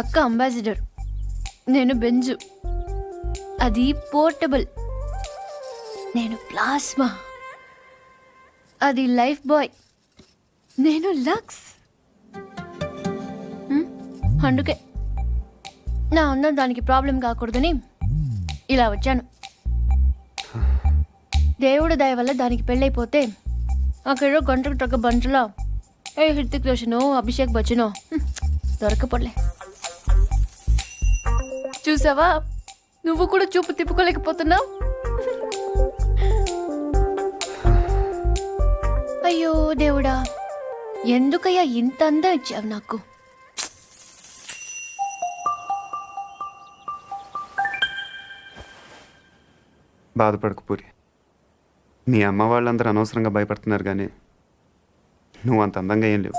అక్క అంబాసిడర్, నేను బెంజు, అది పోర్టబుల్. నేను ప్లాస్మా, అది లైఫ్ బాయ్. నేను లక్స్. అందుకే నా అన్న దానికి ప్రాబ్లం కాకూడదని ఇలా వచ్చాను. దేవుడు దయ వల్ల దానికి పెళ్ళైపోతే అక్కడ గంటకు తగ్గ బంటలో ఏ హృతిక్ రోషనో అభిషేక్ బచ్చనో దొరకపోలే. చూసావా, నువ్వు కూడా చూపు తిప్పుకోలేకపోతున్నావు. అయ్యో దేవుడా, ఎందుకయ్యా ఇంత అందం ఇచ్చావు నాకు. బాధపడకు పూరి. మీ అమ్మ వాళ్ళందరూ అనవసరంగా భయపడుతున్నారు, కానీ నువ్వు అంత అందంగా ఏం లేవు.